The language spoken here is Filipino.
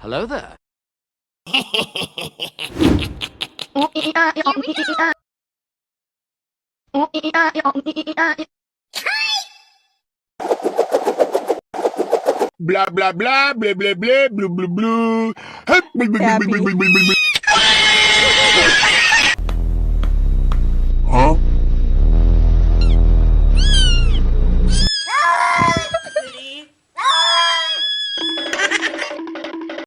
Hello there. Blah blah blah blah blah blah blue blue blue. Hup, blah, blah, blah, blah, blah, blah, blah, blah. Huh?